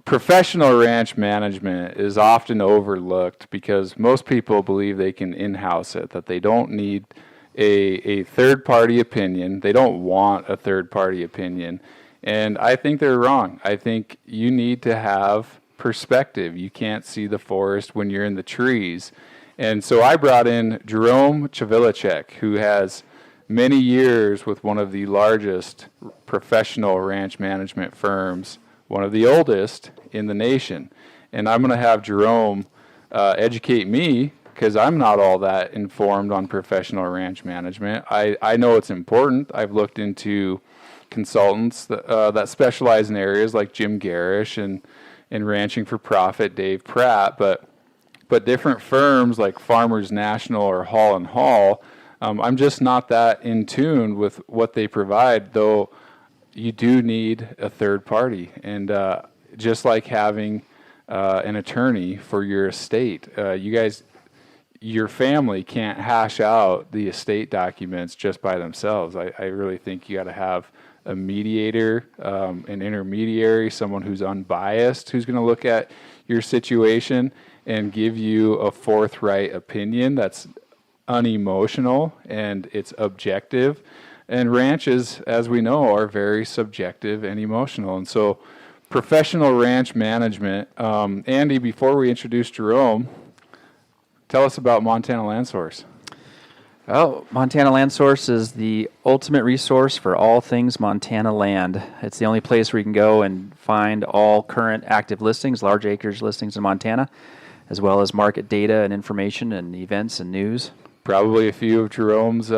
professional ranch management is often overlooked because most people believe they can in-house it, that they don't need a third-party opinion. They don't want a third-party opinion. And I think they're wrong. I think you need to have perspective. You can't see the forest when you're in the trees. And so I brought in Jerome Chvilicek, who has many years with one of the largest professional ranch management firms, one of the oldest in the nation. And I'm going to have Jerome educate me, because I'm not all that informed on professional ranch management. I know it's important. I've looked into consultants that specialize in areas like Jim Garish and Ranching for Profit, Dave Pratt, but different firms like Farmers National or Holland Hall, I'm just not that in tune with what they provide, though you do need a third party. And just like having an attorney for your estate, your family can't hash out the estate documents just by themselves. I really think you got to have a mediator, an intermediary, someone who's unbiased, who's going to look at your situation and give you a forthright opinion that's unemotional and it's objective. And ranches, as we know, are very subjective and emotional. And so professional ranch management, Andy, before we introduce Jerome, tell us about Montana Land Source. Oh, Montana Land Source is the ultimate resource for all things Montana land. It's the only place where you can go and find all current active listings, large acreage listings in Montana, as well as market data and information and events and news. Probably a few of Jerome's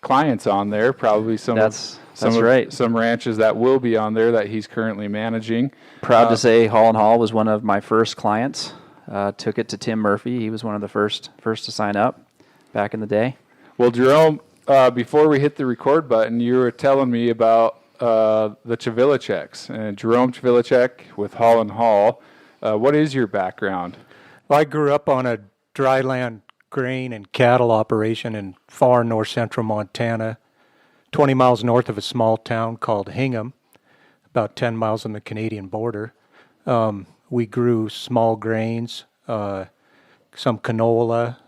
clients on there, probably some ranches that will be on there that he's currently managing. Proud to say Holland Hall was one of my first clients. Took it to Tim Murphy. He was one of the first to sign up back in the day. Well, Jerome, before we hit the record button, you were telling me about the Chviliceks. And Jerome Chvilicek with Holland Hall. What is your background? Well, I grew up on a dryland grain and cattle operation in far north central Montana, 20 miles north of a small town called Hingham, about 10 miles on the Canadian border. We grew small grains, some canola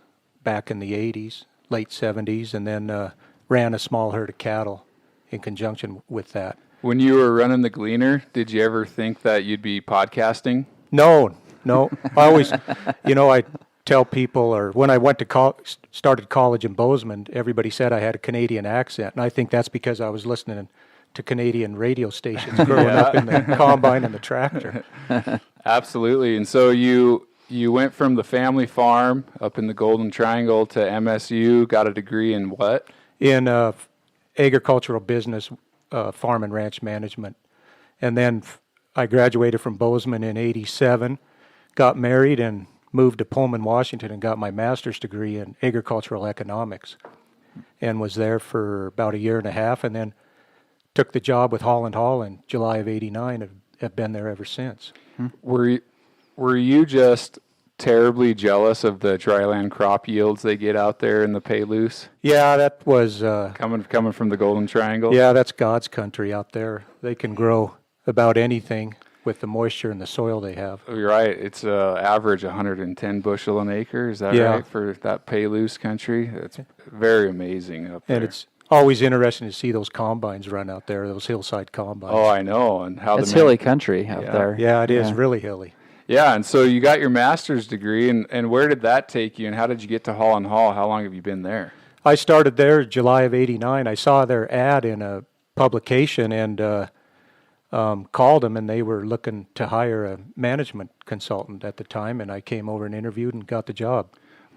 back in the 80s, late 70s, and then ran a small herd of cattle in conjunction with that. When you were running the Gleaner, did you ever think that you'd be podcasting? No. I always, I tell people, or when I went to started college in Bozeman, everybody said I had a Canadian accent, and I think that's because I was listening to Canadian radio stations growing up in the combine and the tractor. Absolutely. And so you went from the family farm up in the Golden Triangle to MSU, got a degree in what? In agricultural business, farm and ranch management. And then I graduated from Bozeman in 87, got married and moved to Pullman, Washington, and got my master's degree in agricultural economics, and was there for about a year and a half, and then took the job with Holland Hall in July of 89, have been there ever since. Were you just terribly jealous of the dryland crop yields they get out there in the Palouse? Yeah, that was... coming from the Golden Triangle? Yeah, that's God's country out there. They can grow about anything with the moisture and the soil they have. You're right. It's average 110 bushel an acre. Is that right for that Palouse country? It's very amazing up there. And it's always interesting to see those combines run out there, those hillside combines. Oh, I know. And how it's hilly country up there. Yeah, it is really hilly. Yeah, and so you got your master's degree, and where did that take you, and how did you get to Holland Hall? How long have you been there? I started there July of 89. I saw their ad in a publication and called them, and they were looking to hire a management consultant at the time, and I came over and interviewed and got the job.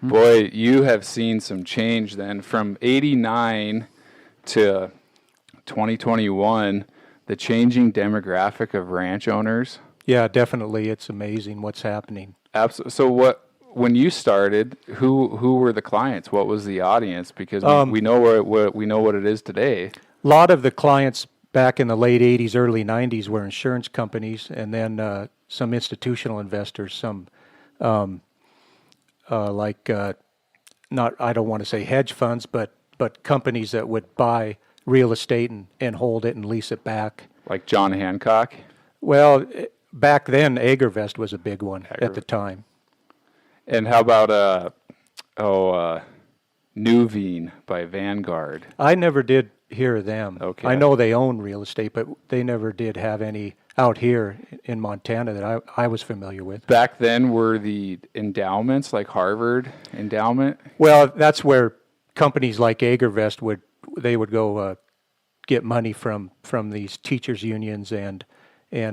Boy, you have seen some change then. From 89 to 2021, the changing demographic of ranch owners. Yeah, definitely. It's amazing what's happening. Absolutely. So when you started, who were the clients? What was the audience? Because we know what it is today. A lot of the clients back in the late 80s, early 90s were insurance companies, and then some institutional investors, some I don't want to say hedge funds, but companies that would buy real estate and hold it and lease it back. Like John Hancock? Well, back then, Agrivest was a big one at the time. And how about Nuveen by Vanguard? I never did hear of them. Okay. I know they own real estate, but they never did have any out here in Montana that I was familiar with. Back then, were the endowments like Harvard endowment? Well, that's where companies like Agrivest would go get money from these teachers unions and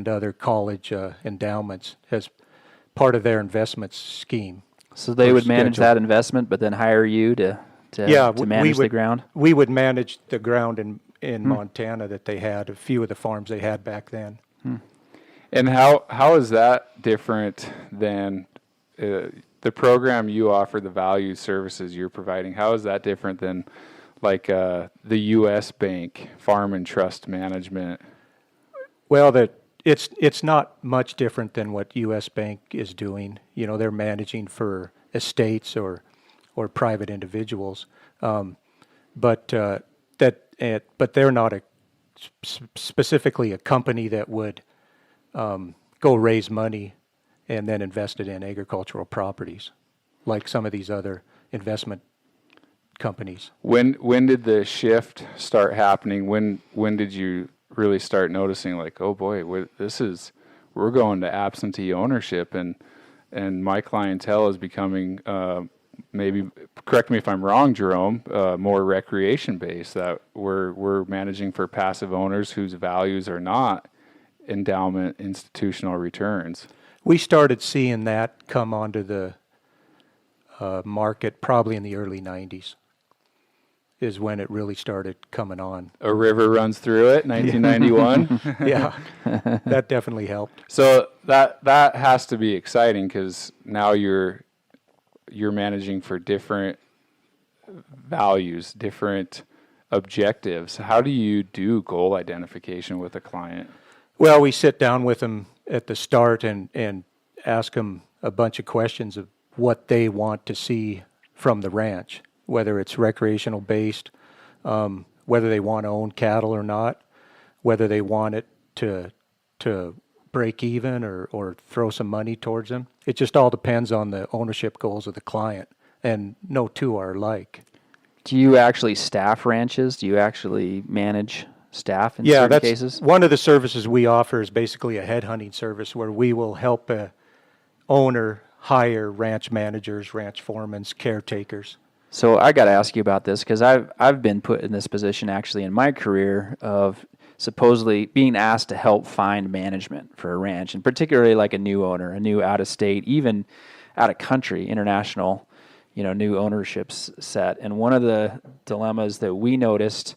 other college endowments as part of their investment scheme. So they would manage that investment, but then hire you to manage the ground? We would manage the ground in Montana that they had, a few of the farms they had back then. And how is that different than the program you offer, the value services you're providing? How is that different than like the U.S. Bank Farm and Trust Management? Well, it's not much different than what U.S. Bank is doing. You know, they're managing for estates or private individuals, but they're not specifically a company that would go raise money and then invest it in agricultural properties, like some of these other investment companies. When did the shift start happening? When did you really start noticing, like, oh boy, we're going to absentee ownership, and my clientele is becoming maybe, correct me if I'm wrong, Jerome, more recreation based, that we're managing for passive owners whose values are not endowment institutional returns. We started seeing that come onto the market probably in the early 90s is when it really started coming on. A river runs through it, 1991. Yeah, that definitely helped. So that has to be exciting, because now you're managing for different values, different objectives. How do you do goal identification with a client? Well, we sit down with them at the start and ask them a bunch of questions of what they want to see from the ranch, whether it's recreational based, whether they want to own cattle or not, whether they want it to break even or throw some money towards them. It just all depends on the ownership goals of the client, and no two are alike. Do you actually staff ranches? Do you actually manage staff in certain cases? One of the services we offer is basically a headhunting service where we will help a owner hire ranch managers, ranch foremen, caretakers. So I got to ask you about this, because I've been put in this position actually in my career of supposedly being asked to help find management for a ranch, and particularly like a new owner, a new out of state, even out of country, international, new ownerships set. And one of the dilemmas that we noticed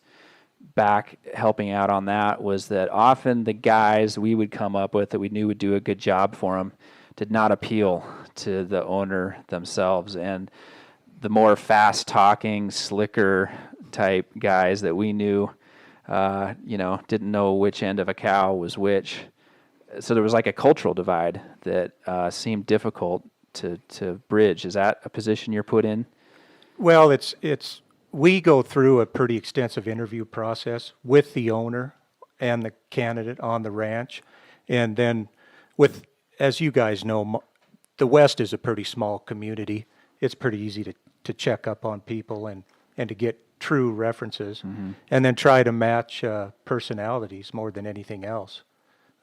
back helping out on that was that often the guys we would come up with that we knew would do a good job for them did not appeal to the owner themselves. And the more fast-talking, slicker type guys that we knew, didn't know which end of a cow was which. So there was like a cultural divide that seemed difficult to bridge. Is that a position you're put in? Well, we go through a pretty extensive interview process with the owner and the candidate on the ranch. And then as you guys know, the West is a pretty small community. It's pretty easy to check up on people and to get true references, and then try to match personalities more than anything else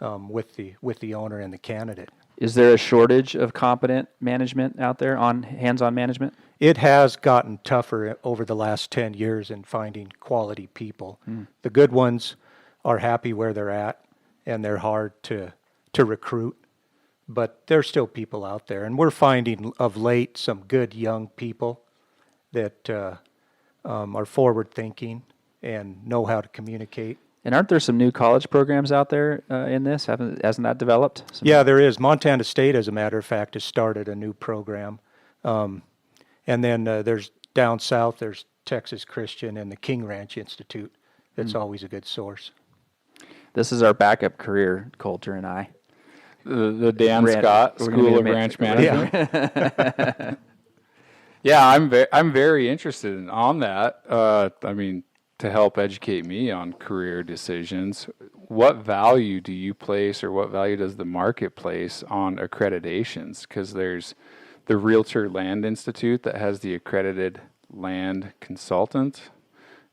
with the owner and the candidate. Is there a shortage of competent management out there, on hands-on management? It has gotten tougher over the last 10 years in finding quality people. The good ones are happy where they're at, and they're hard to recruit, but there's still people out there. And we're finding of late some good young people that are forward-thinking and know how to communicate. And aren't there some new college programs out there in this? Hasn't that developed? Yeah, there is. Montana State, as a matter of fact, has started a new program. And then there's down south, there's Texas Christian and the King Ranch Institute. That's always a good source. This is our backup career, Coulter and I. The Dan Scott School of Ranch Management. Yeah. Yeah, I'm very interested on that. To help educate me on career decisions. what value do you place, or what value does the market place on accreditations? Because there's the Realtor Land Institute that has the Accredited Land Consultant.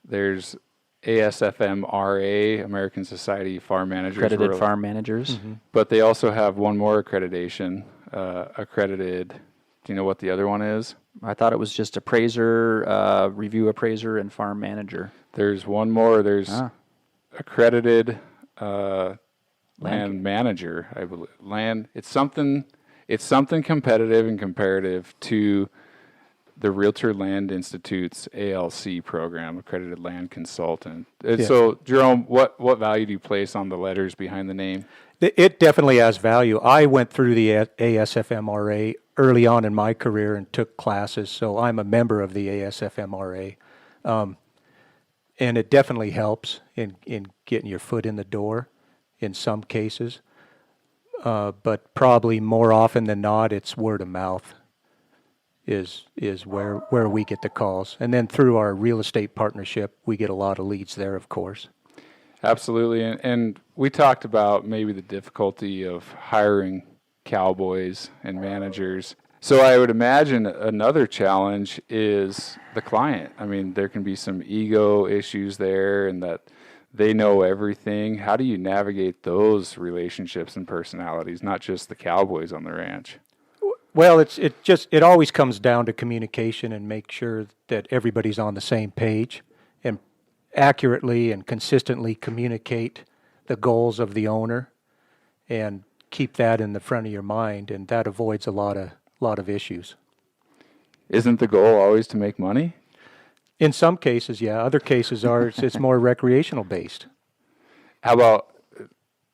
There's ASFMRA, American Society of Farm Managers. Accredited Farm Managers. But they also have one more accreditation, accredited. Do you know what the other one is? I thought it was just appraiser, review appraiser, and farm manager. There's one more. There's accredited land manager, I believe. It's something competitive and comparative to the Realtor Land Institute's ALC program, Accredited Land Consultant. So, Jerome, what value do you place on the letters behind the name? It definitely has value. I went through the ASFMRA early on in my career and took classes, so I'm a member of the ASFMRA. And it definitely helps in getting your foot in the door in some cases. But probably more often than not, it's word of mouth is where we get the calls. And then through our real estate partnership, we get a lot of leads there, of course. Absolutely. And we talked about maybe the difficulty of hiring cowboys and managers. So I would imagine another challenge is the client. I mean, there can be some ego issues there, and that they know everything. How do you navigate those relationships and personalities, not just the cowboys on the ranch? Well, it always comes down to communication and make sure that everybody's on the same page and accurately and consistently communicate the goals of the owner and keep that in the front of your mind, and that avoids a lot of issues. Isn't the goal always to make money? In some cases, yeah. Other cases it's more recreational based. How about,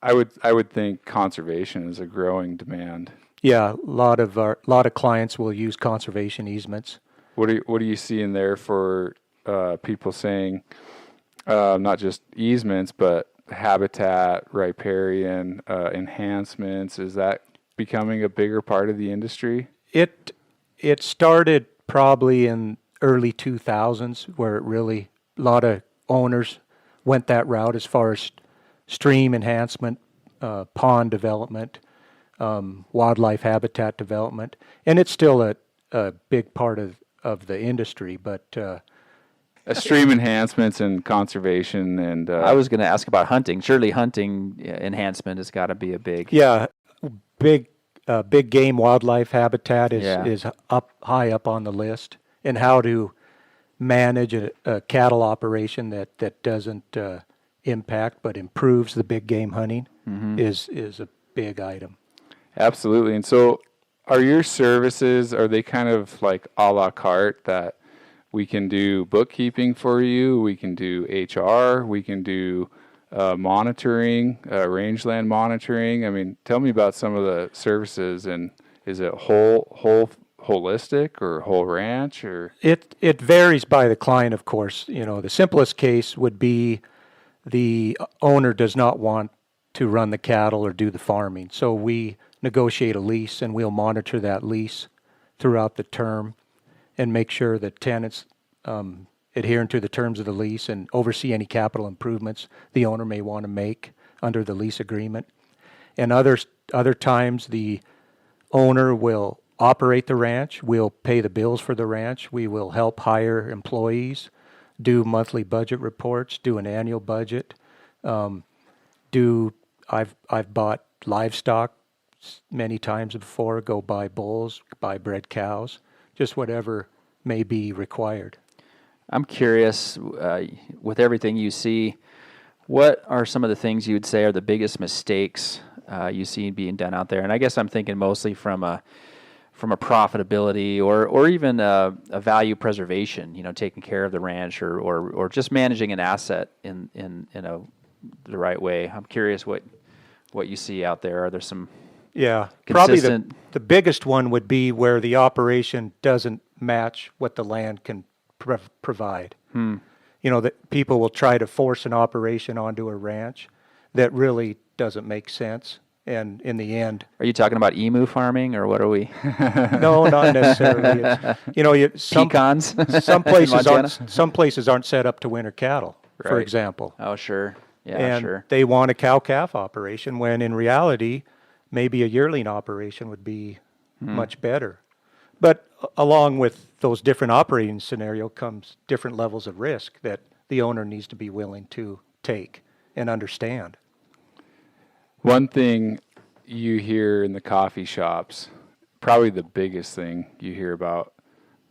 I would think conservation is a growing demand. Yeah, a lot of clients will use conservation easements. What do you see in there for people saying not just easements but habitat, riparian enhancements? Is that becoming a bigger part of the industry? It started probably in early 2000s, where a lot of owners went that route as far as stream enhancement, pond development, wildlife habitat development, and it's still a big part of the industry. But stream enhancements and conservation, and I was going to ask about hunting. Surely hunting enhancement has got to be a big. Yeah, big game wildlife habitat is high up on the list, and how to manage a cattle operation that doesn't impact but improves the big game hunting is a big item. Absolutely. And so are your services, are they kind of like a la carte, that we can do bookkeeping for you, we can do HR, we can do monitoring, rangeland monitoring? I mean, tell me about some of the services, and is it holistic or whole ranch, or? It varies by the client, of course. You know, the simplest case would be the owner does not want to run the cattle or do the farming. So we negotiate a lease, and we'll monitor that lease throughout the term and make sure that tenants adhering to the terms of the lease and oversee any capital improvements the owner may want to make under the lease agreement. And other times the owner will operate the ranch, we'll pay the bills for the ranch, we will help hire employees, do monthly budget reports, do an annual budget, I've bought livestock many times before, go buy bulls, buy bred cows, just whatever may be required. I'm curious, with everything you see, what are some of the things you would say are the biggest mistakes you see being done out there? And I guess I'm thinking mostly from a profitability or even a value preservation, taking care of the ranch or just managing an asset in the right way. I'm curious what you see out there. Are there some probably the biggest one would be where the operation doesn't match what the land can provide. That people will try to force an operation onto a ranch that really doesn't make sense. And in the end, are you talking about emu farming, or what are we? No, not necessarily. Pecans. Some places aren't set up to winter cattle, for example. Oh, sure. Yeah, and sure. they want a cow-calf operation when in reality, maybe a yearling operation would be much better. But along with those different operating scenario comes different levels of risk that the owner needs to be willing to take and understand. One thing you hear in the coffee shops, probably the biggest thing you hear about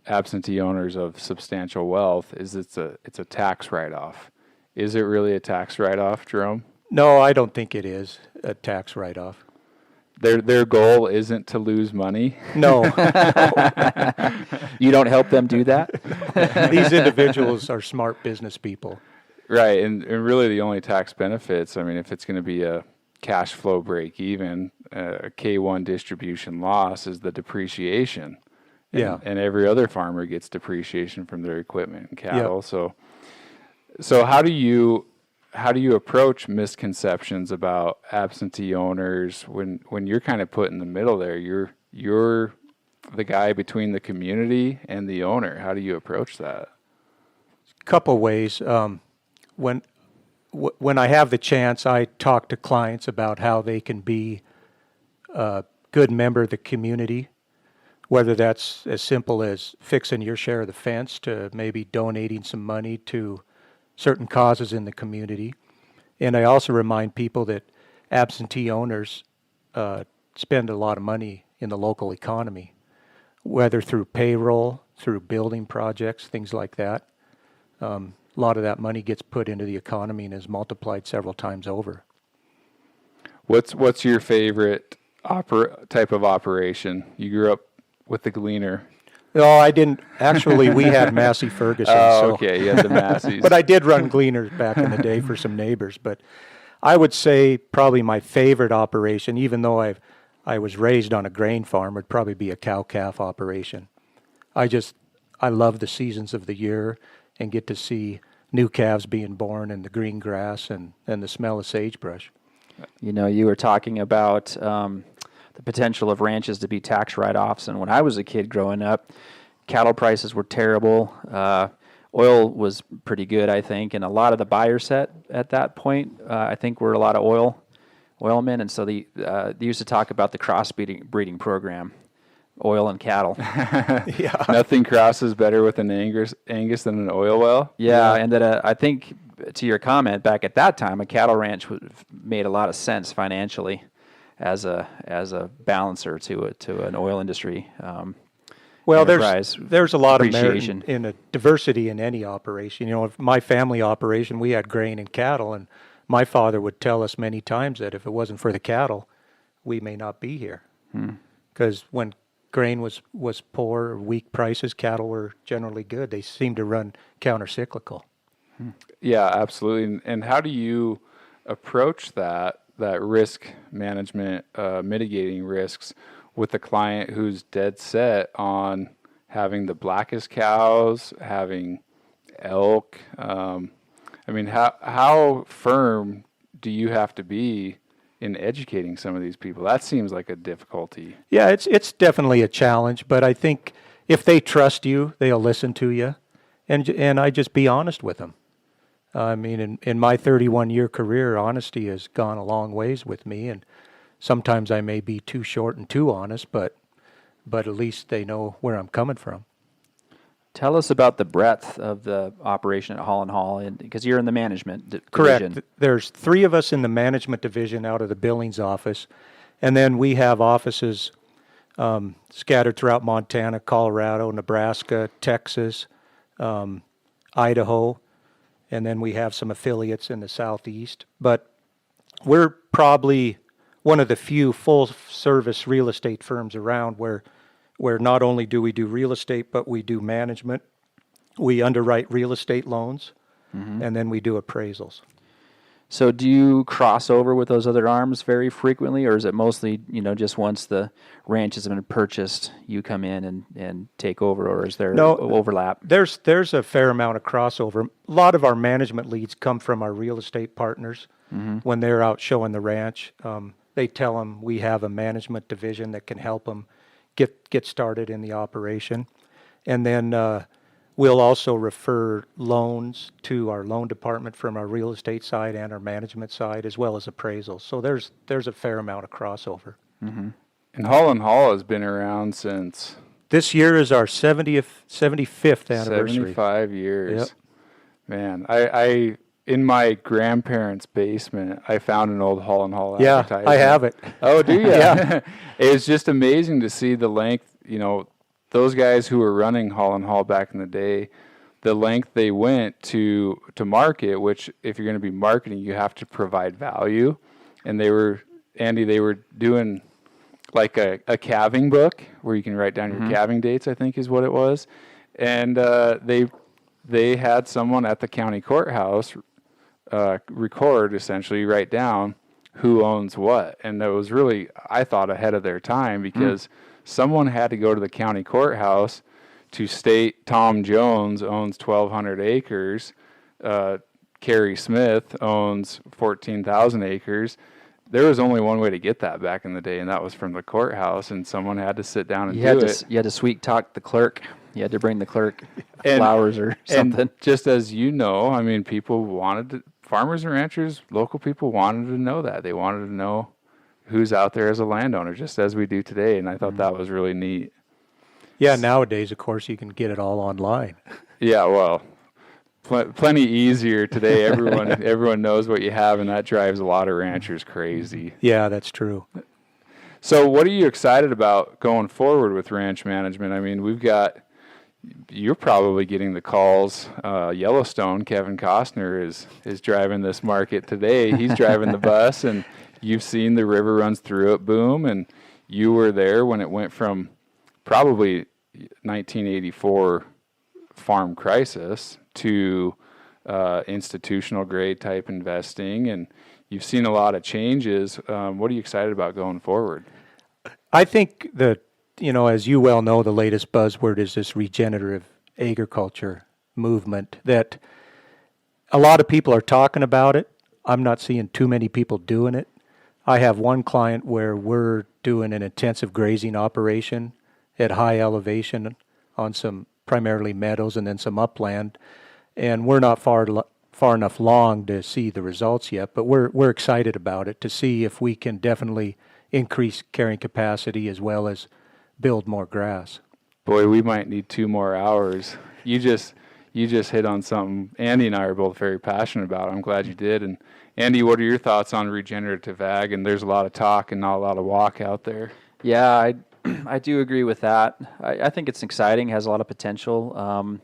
absentee owners of substantial wealth, is it's a tax write-off. Is it really a tax write-off, Jerome? No, I don't think it is a tax write-off. Their goal isn't to lose money. No, You don't help them do that? these individuals are smart business people. Right, and really the only tax benefits, I mean, if it's going to be a cash flow break even, a K1 distribution loss is the depreciation. And, Yeah. and every other farmer gets depreciation from their equipment and cattle. So how do you approach misconceptions about absentee owners when you're kind of put in the middle there? You're the guy between the community and the owner. How do you approach that? Couple ways. When I have the chance, I talk to clients about how they can be a good member of the community, whether that's as simple as fixing your share of the fence to maybe donating some money to certain causes in the community. And I also remind people that absentee owners spend a lot of money in the local economy, whether through payroll, through building projects, things like that. A lot of that money gets put into the economy and is multiplied several times over. What's your favorite type of operation? You grew up with the gleaner. No, I didn't. Actually, we had Massey Ferguson. Oh, okay. You had the Massey's. But I did run gleaners back in the day for some neighbors. But I would say probably my favorite operation, even though I was raised on a grain farm, would probably be a cow-calf operation. I love the seasons of the year and get to see new calves being born and the green grass and the smell of sagebrush. You know, you were talking about the potential of ranches to be tax write-offs, and when I was a kid growing up, cattle prices were terrible. Oil was pretty good, I think, and a lot of the buyer set at that point, I think, were a lot of oilmen, and so they used to talk about the breeding program, oil and cattle. Yeah. Nothing crosses better with an Angus than an oil well. Yeah, and that I think, to your comment, back at that time, a cattle ranch made a lot of sense financially as a balancer to an oil industry. Well, enterprise there's a lot of merit appreciation. in a diversity in any operation. You know, if my family operation, we had grain and cattle, and my father would tell us many times that if it wasn't for the cattle, we may not be here. Because when grain was poor or weak prices, cattle were generally good. They seemed to run counter-cyclical. Yeah, absolutely. And how do you approach that risk management, mitigating risks with a client who's dead set on having the blackest cows, having elk? I mean, how firm do you have to be in educating some of these people? That seems like a difficulty. Yeah, it's definitely a challenge, but I think if they trust you, they'll listen to you, and I just be honest with them. I mean, in my 31-year career, honesty has gone a long ways with me, and sometimes I may be too short and too honest, but at least they know where I'm coming from. Tell us about the breadth of the operation at Holland Hall, because you're in the management division. Correct. There's 3 of us in the management division out of the Billings office, and then we have offices scattered throughout Montana, Colorado, Nebraska, Texas, Idaho, and then we have some affiliates in the southeast. But we're probably one of the few full-service real estate firms around where not only do we do real estate, but we do management. We underwrite real estate loans, and then we do appraisals. So do you cross over with those other arms very frequently, or is it mostly, just once the ranch has been purchased, you come in and take over, or is there overlap? There's a fair amount of crossover. A lot of our management leads come from our real estate partners. When they're out showing the ranch, they tell them we have a management division that can help them get started in the operation. And then we'll also refer loans to our loan department from our real estate side and our management side, as well as appraisals. So there's a fair amount of crossover. And Holland Hall has been around since This year is our 75th anniversary. 75 years. Yep. Man, I in my grandparents' basement, I found an old Holland Hall Yeah, advertisement. I have it. Oh, do you? Yeah. It was just amazing to see the length, those guys who were running Holland Hall back in the day, the length they went to market, which if you're going to be marketing, you have to provide value. And they were doing like a calving book where you can write down your calving dates, I think is what it was. And they had someone at the county courthouse record, essentially write down who owns what. And that was really, I thought, ahead of their time, because someone had to go to the county courthouse to state Tom Jones owns 1,200 acres, Carrie Smith owns 14,000 acres. There was only one way to get that back in the day, and that was from the courthouse, and someone had to sit down and do it. You had to sweet talk the clerk. You had to bring the clerk flowers or something. And just as you know, I mean, farmers and ranchers, local people wanted to know that. They wanted to know who's out there as a landowner, just as we do today, and I thought that was really neat. Yeah, nowadays, of course, you can get it all online. Yeah, well, plenty easier today. Everyone knows what you have, and that drives a lot of ranchers crazy. Yeah, that's true. So what are you excited about going forward with ranch management? I mean, you're probably getting the calls. Yellowstone, Kevin Costner is driving this market today. He's driving the bus, and you've seen the river runs through it boom, and you were there when it went from probably 1984 farm crisis to institutional grade type investing, and you've seen a lot of changes. What are you excited about going forward? I think that, as you well know, the latest buzzword is this regenerative agriculture movement, that a lot of people are talking about it. I'm not seeing too many people doing it. I have one client where we're doing an intensive grazing operation at high elevation on some primarily meadows and then some upland, and we're not far enough along to see the results yet, but we're excited about it to see if we can definitely increase carrying capacity as well as build more grass. Boy, we might need 2 more hours. You just hit on something Andy and I are both very passionate about. I'm glad you did. And Andy, what are your thoughts on regenerative ag? And there's a lot of talk and not a lot of walk out there. Yeah, I do agree with that. I think it's exciting, has a lot of potential.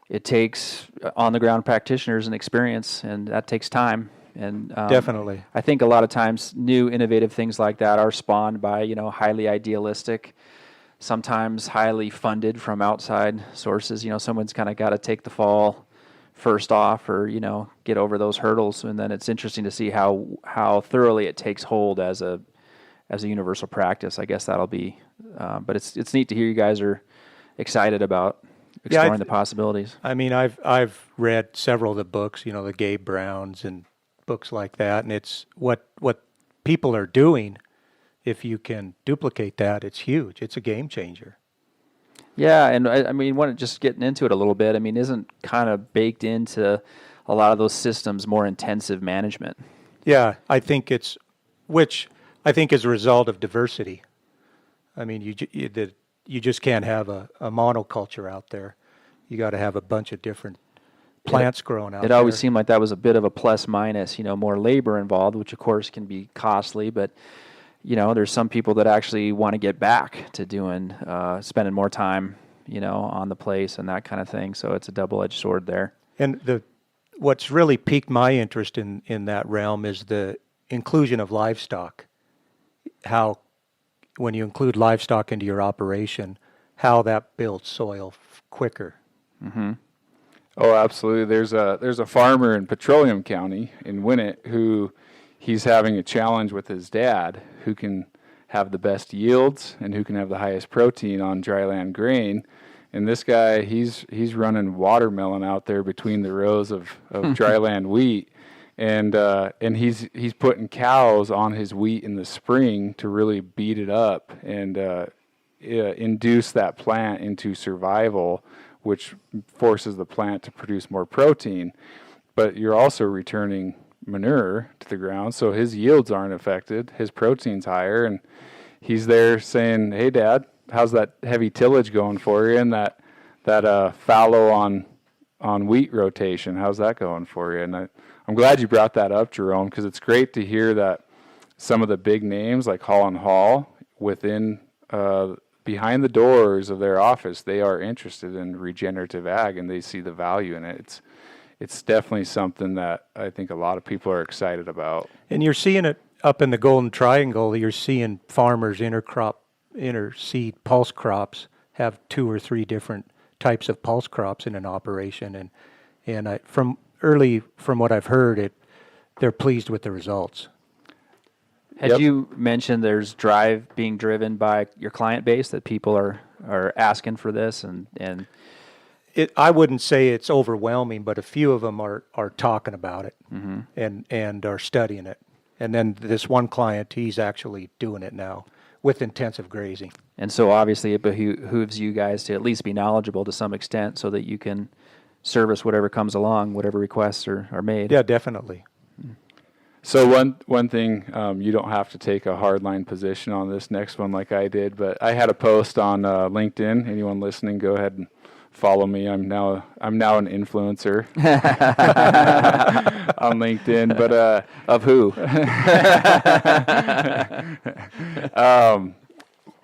It takes on-the-ground practitioners and experience, and that takes time. And Definitely. I think a lot of times new innovative things like that are spawned by, highly idealistic, sometimes highly funded from outside sources. Someone's kind of got to take the fall first off, or get over those hurdles, and then it's interesting to see how thoroughly it takes hold as a universal practice. I guess that'll be, but it's neat to hear you guys are excited about exploring the possibilities. I mean, I've read several of the books, the Gabe Browns and books like that, and it's what people are doing. If you can duplicate that, it's huge. It's a game changer. Yeah, and I mean, just getting into it a little bit, I mean, isn't kind of baked into a lot of those systems more intensive management? Yeah, I think which I think is a result of diversity. I mean, you just can't have a monoculture out there. You got to have a bunch of different plants growing out there. It always seemed like that was a bit of a plus minus, more labor involved, which of course can be costly, but there's some people that actually want to get back to doing, spending more time, on the place and that kind of thing. So it's a double-edged sword there. And what's really piqued my interest in that realm is the inclusion of livestock. How, when you include livestock into your operation, how that builds soil quicker. Mm-hmm. Oh, absolutely. There's a farmer in Petroleum County in Winnett who he's having a challenge with his dad, who can have the best yields and who can have the highest protein on dryland grain. And this guy, he's running watermelon out there between the rows of dryland wheat, and he's putting cows on his wheat in the spring to really beat it up and induce that plant into survival which forces the plant to produce more protein. But you're also returning manure to the ground, so his yields aren't affected. His protein's higher, and he's there saying, "Hey, Dad, how's that heavy tillage going for you? And that fallow on wheat rotation, how's that going for you?" And I'm glad you brought that up, Jerome, because it's great to hear that some of the big names like Holland Hall within behind the doors of their office, they are interested in regenerative ag and they see the value in it. It's definitely something that I think a lot of people are excited about. And you're seeing it up in the Golden Triangle. You're seeing farmers interseed pulse crops, have 2 or 3 different types of pulse crops in an operation. And from what I've heard, they're pleased with the results. Had you mentioned there's being driven by your client base, that people are asking for this and I wouldn't say it's overwhelming, but a few of them are talking about it and are studying it. And then this one client, he's actually doing it now with intensive grazing. And so obviously it behooves you guys to at least be knowledgeable to some extent so that you can service whatever comes along, whatever requests are made. Yeah, definitely. So one thing, you don't have to take a hardline position on this next one like I did, but I had a post on LinkedIn. Anyone listening, go ahead and follow me. I'm now an influencer on LinkedIn, but of who?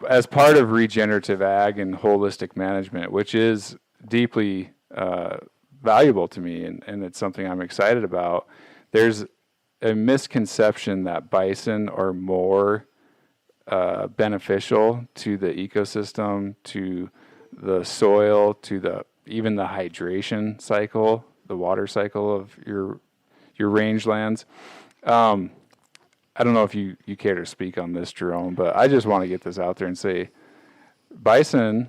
As part of regenerative ag and holistic management, which is deeply valuable to me, and it's something I'm excited about. There's a misconception that bison are more beneficial to the ecosystem, to the soil, to even the hydration cycle, the water cycle of your rangelands. I don't know if you care to speak on this, Jerome, but I just want to get this out there and say bison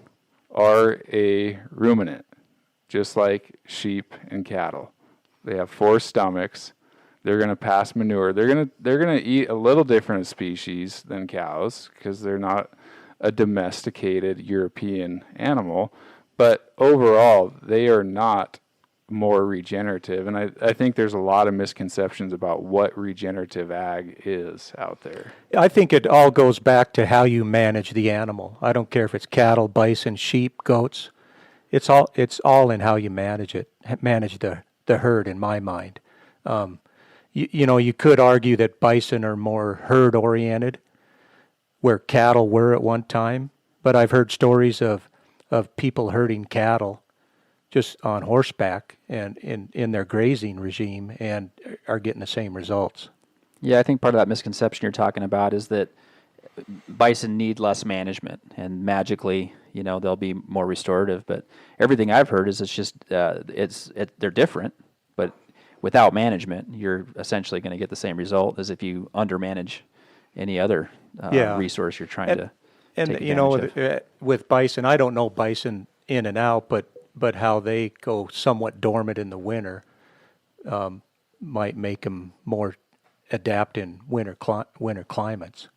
are a ruminant, just like sheep and cattle. They have 4 stomachs. They're going to pass manure. They're going to eat a little different species than cows because they're not a domesticated European animal, but overall they are not more regenerative. And I think there's a lot of misconceptions about what regenerative ag is out there. I think it all goes back to how you manage the animal. I don't care if it's cattle, bison, sheep, goats. It's all in how you manage it, manage the herd, in my mind. You could argue that bison are more herd oriented, where cattle were at one time. But I've heard stories of people herding cattle just on horseback and in their grazing regime and are getting the same results. Yeah, I think part of that misconception you're talking about is that bison need less management and magically, they'll be more restorative. But everything I've heard is it's just they're different, but without management, you're essentially going to get the same result as if you undermanage any other resource you're trying to take advantage of. With bison, I don't know bison in and out, but how they go somewhat dormant in the winter might make them more adapt in winter climates.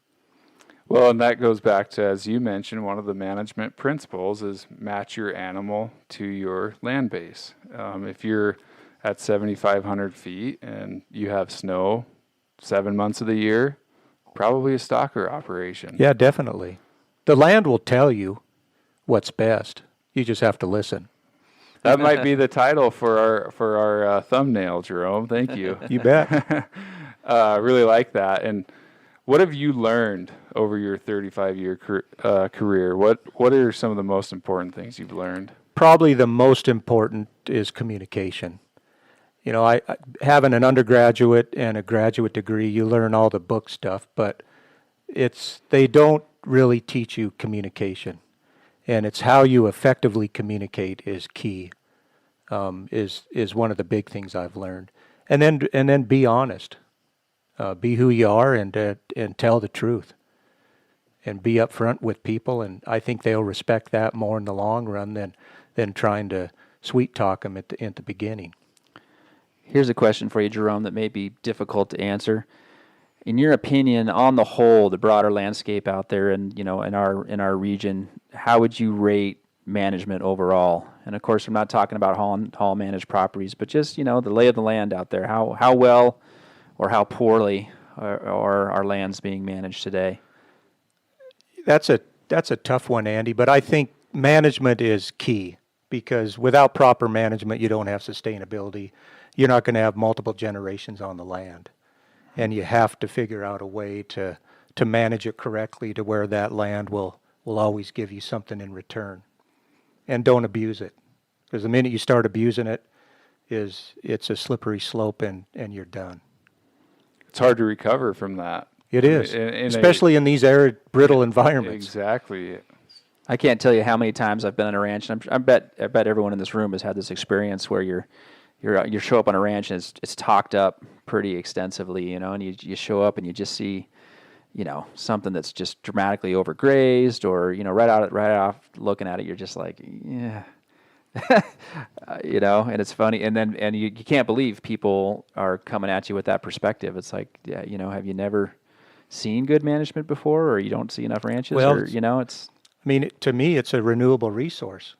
Well, and that goes back to, as you mentioned, one of the management principles is match your animal to your land base. If you're at 7,500 feet and you have snow 7 months of the year, probably a stocker operation. Yeah, definitely. The land will tell you what's best. You just have to listen. That might be the title for our thumbnail, Jerome. Thank you. You bet. I really like that. And what have you learned over your 35-year career? What are some of the most important things you've learned? Probably the most important is communication. I having an undergraduate and a graduate degree, you learn all the book stuff, but they don't really teach you communication. And it's how you effectively communicate is key, is one of the big things I've learned. And then be honest, be who you are, and tell the truth, and be upfront with people. And I think they'll respect that more in the long run than trying to sweet talk them at the beginning. Here's a question for you, Jerome, that may be difficult to answer. In your opinion, on the whole, the broader landscape out there, and in our region, how would you rate management overall. And of course, I'm not talking about Holland Hall managed properties, but just, the lay of the land out there. How well or how poorly are our lands being managed today? That's a tough one, Andy, but I think management is key, because without proper management, you don't have sustainability. You're not going to have multiple generations on the land. And you have to figure out a way to manage it correctly to where that land will always give you something in return. And don't abuse it, because the minute you start abusing it, it's a slippery slope, and you're done. It's hard to recover from that. It is, especially in these arid, brittle environments. Exactly. I can't tell you how many times I've been on a ranch, and I bet everyone in this room has had this experience where you show up on a ranch and it's talked up pretty extensively, and you show up and you just see, something that's just dramatically overgrazed, or right off looking at it, you're just like, yeah. And it's funny, and you can't believe people are coming at you with that perspective. It's like, yeah, have you never seen good management before, or you don't see enough ranches? Well, or it's. I mean, to me, it's a renewable resource,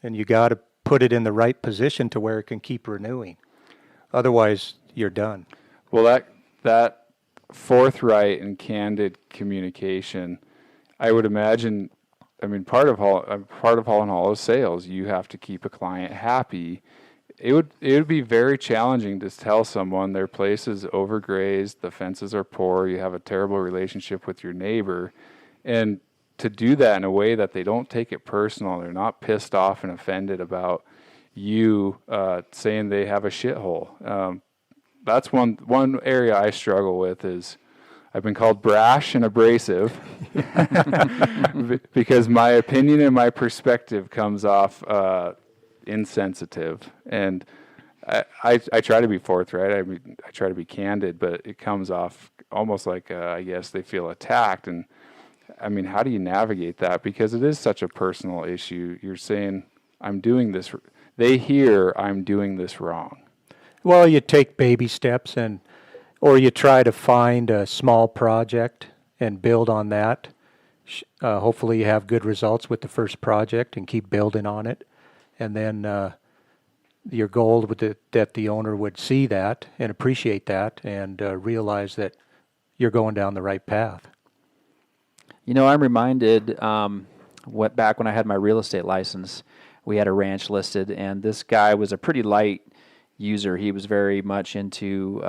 and you got to put it in the right position to where it can keep renewing. Otherwise, you're done. Well, that forthright and candid communication, I would imagine. I mean, part of Holland Hall is sales. You have to keep a client happy. It would be very challenging to tell someone their place is overgrazed, the fences are poor, you have a terrible relationship with your neighbor, and to do that in a way that they don't take it personal. They're not pissed off and offended about you saying they have a shithole. That's one area I struggle with. Is I've been called brash and abrasive because my opinion and my perspective comes off insensitive, and I try to be forthright. I mean, I try to be candid, but it comes off almost like I guess they feel attacked. And I mean, how do you navigate that? Because it is such a personal issue. You're saying I'm doing this. They hear I'm doing this wrong. Well, you take baby steps, or you try to find a small project and build on that. Hopefully you have good results with the first project and keep building on it. And then your goal would that the owner would see that and appreciate that, and realize that you're going down the right path. I'm reminded back when I had my real estate license, we had a ranch listed, and this guy was a pretty light user. He was very much into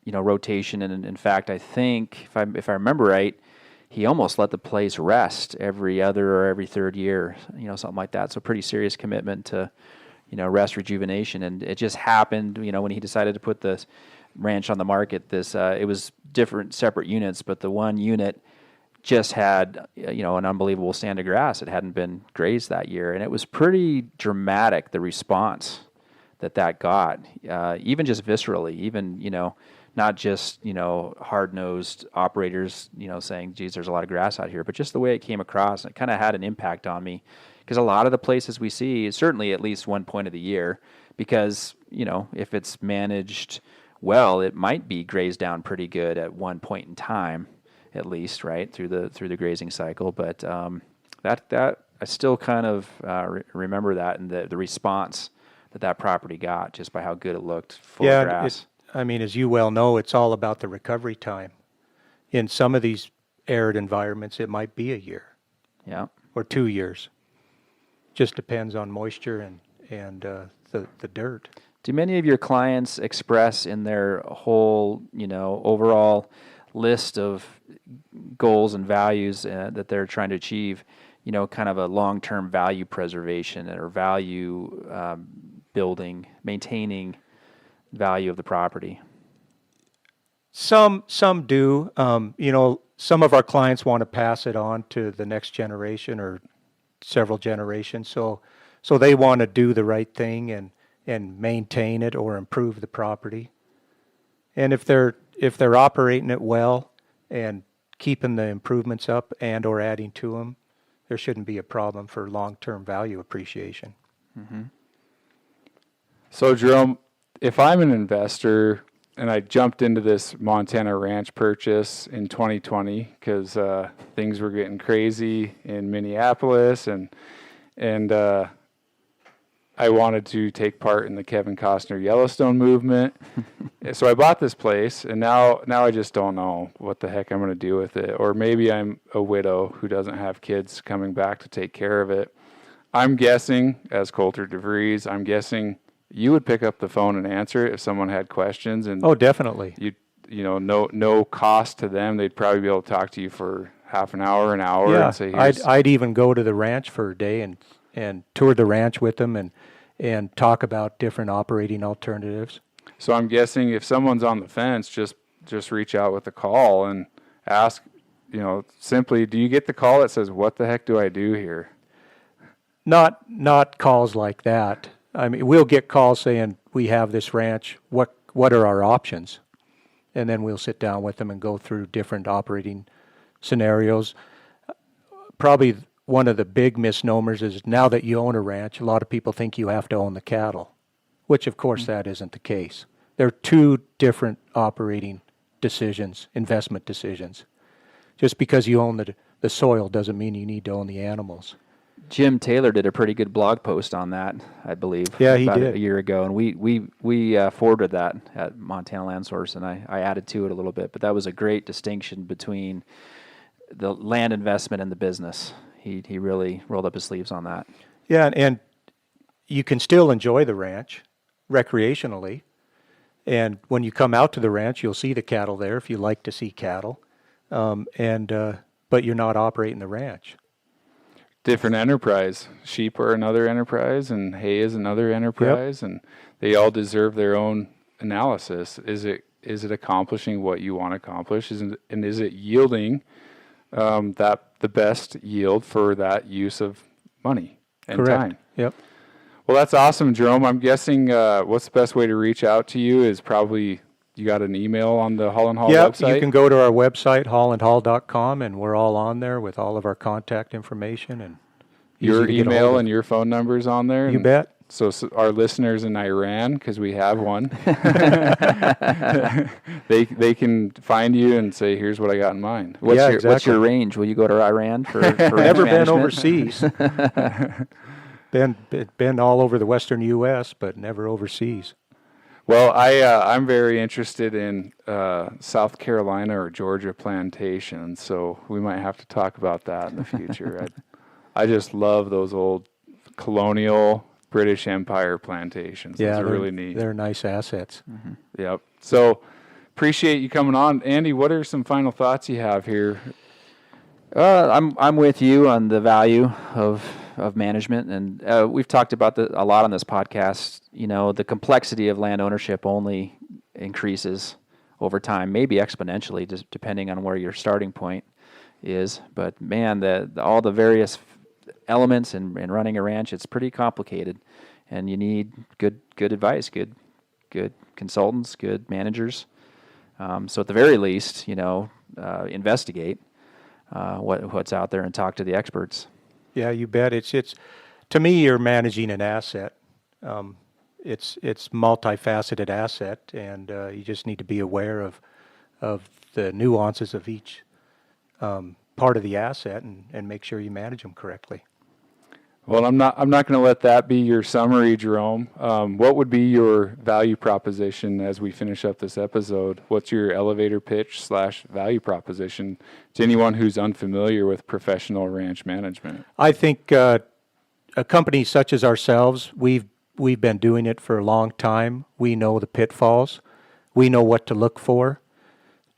rotation, and in fact, I think if I remember right, he almost let the place rest every other or every third year, something like that. So pretty serious commitment to rest, rejuvenation. And it just happened, when he decided to put this ranch on the market, it was different separate units, but the one unit just had an unbelievable stand of grass. It hadn't been grazed that year, and it was pretty dramatic, the response that got, even just viscerally, even not just, hard-nosed operators, saying, geez, there's a lot of grass out here, but just the way it came across, it kind of had an impact on me. Because a lot of the places we see, certainly at least one point of the year, because, if it's managed well, it might be grazed down pretty good at one point in time, at least, right, through the grazing cycle. But that I still kind of remember that, and the response that property got just by how good it looked, full of grass. As you well know, it's all about the recovery time. In some of these arid environments, it might be a year. Yeah. Or 2 years. Just depends on moisture and the dirt. Do many of your clients express in their whole, overall list of goals and values that they're trying to achieve, kind of a long-term value preservation or value building, maintaining value of the property? Some do. Some of our clients want to pass it on to the next generation or several generations. So they want to do the right thing and maintain it or improve the property. And if they're operating it well and keeping the improvements up and or adding to them, there shouldn't be a problem for long-term value appreciation. Mm-hmm. So, Jerome, if I'm an investor and I jumped into this Montana ranch purchase in 2020 because things were getting crazy in Minneapolis, and and I wanted to take part in the Kevin Costner Yellowstone movement. So I bought this place, and now I just don't know what the heck I'm going to do with it. Or maybe I'm a widow who doesn't have kids coming back to take care of it. I'm guessing, as Coulter DeVries, I'm guessing you would pick up the phone and answer it if someone had questions. And Oh, definitely. no cost to them. They'd probably be able to talk to you for half an hour, Yeah, and say, I'd even go to the ranch for a day and tour the ranch with them and talk about different operating alternatives. So I'm guessing if someone's on the fence, just reach out with a call and ask, simply, do you get the call that says, what the heck do I do here? Not calls like that. I mean, we'll get calls saying, we have this ranch, what are our options? And then we'll sit down with them and go through different operating scenarios. Probably one of the big misnomers is now that you own a ranch, a lot of people think you have to own the cattle, which of course that isn't the case. There are two different operating decisions, investment decisions. Just because you own the soil doesn't mean you need to own the animals. Jim Taylor did a pretty good blog post on that, I believe. Yeah, he about did. a year ago, and we forwarded that at Montana Land Source, and I added to it a little bit. But that was a great distinction between the land investment and the business. He really rolled up his sleeves on that. Yeah, and you can still enjoy the ranch recreationally. And when you come out to the ranch, you'll see the cattle there if you like to see cattle. But you're not operating the ranch. Different enterprise. Sheep are another enterprise, and hay is another enterprise, and they all deserve their own analysis. Is it accomplishing what you want to accomplish? Is it yielding the best yield for that use of money and Correct. time? Yep. Well, that's awesome, Jerome. I'm guessing what's the best way to reach out to you is probably you got an email on the Holland Hall website? Yeah, you can go to our website, hollandhall.com, and we're all on there with all of our contact information. And your email and your phone numbers on there? You bet. So our listeners in Iran, because we have one, they can find you and say, here's what I got in mind. What's your range? Will you go to Iran for Never been management? overseas. Been all over the western U.S., but never overseas. Well, I'm very interested in South Carolina or Georgia plantations, so we might have to talk about that in the future. I just love those old colonial British Empire plantations. Yeah, those are really neat. They're nice assets. Mm-hmm. Yep. So appreciate you coming on. Andy, what are some final thoughts you have here? I'm with you on the value of management, and we've talked about a lot on this podcast. The complexity of land ownership only increases over time, maybe exponentially, just depending on where your starting point is. But man, all the various elements in running a ranch, it's pretty complicated, and you need good advice, good consultants, good managers. So at the very least, investigate what's out there and talk to the experts. Yeah, you bet. It's to me, you're managing an asset. It's multifaceted asset, and you just need to be aware of the nuances of each part of the asset and make sure you manage them correctly. Well, I'm not going to let that be your summary, Jerome. What would be your value proposition as we finish up this episode? What's your elevator pitch / value proposition to anyone who's unfamiliar with professional ranch management? I think a company such as ourselves, we've been doing it for a long time. We know the pitfalls. We know what to look for,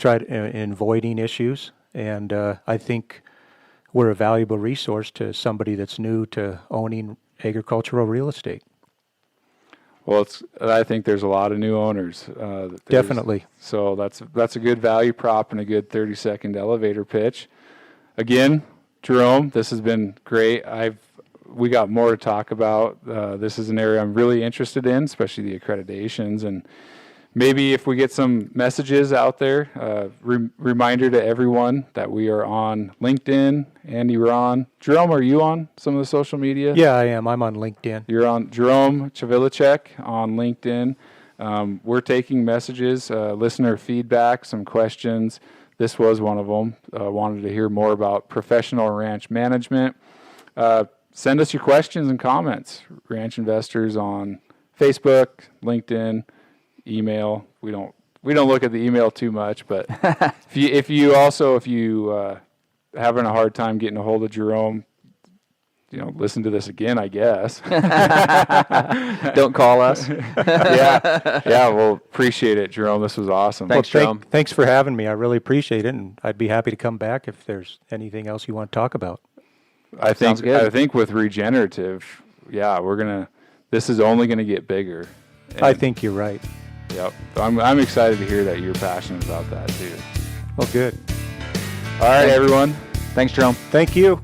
in avoiding issues, and I think we're a valuable resource to somebody that's new to owning agricultural real estate. Well, I think there's a lot of new owners. Definitely. So that's a good value prop and a good 30-second elevator pitch. Again, Jerome, this has been great. We got more to talk about. This is an area I'm really interested in, especially the accreditations, and maybe if we get some messages out there, reminder to everyone that we are on LinkedIn. Andy, we're on. Jerome, are you on some of the social media? Yeah, I am. I'm on LinkedIn. You're on Jerome Chvilicek on LinkedIn. We're taking messages, listener feedback, some questions. This was one of them. Wanted to hear more about professional ranch management. send us your questions and comments. Ranch Investors on Facebook, LinkedIn, email. We don't look at the email too much, but if you having a hard time getting a hold of Jerome, listen to this again, I guess. Don't call us. Yeah, well, appreciate it, Jerome. This was awesome. Thanks, Jerome. Thanks for having me. I really appreciate it, and I'd be happy to come back if there's anything else you want to talk about. I Sounds good. think with regenerative, this is only going to get bigger. I think you're right. Yep. I'm excited to hear that you're passionate about that too. Well, good. All right, everyone. Thanks, Jerome. Thank you.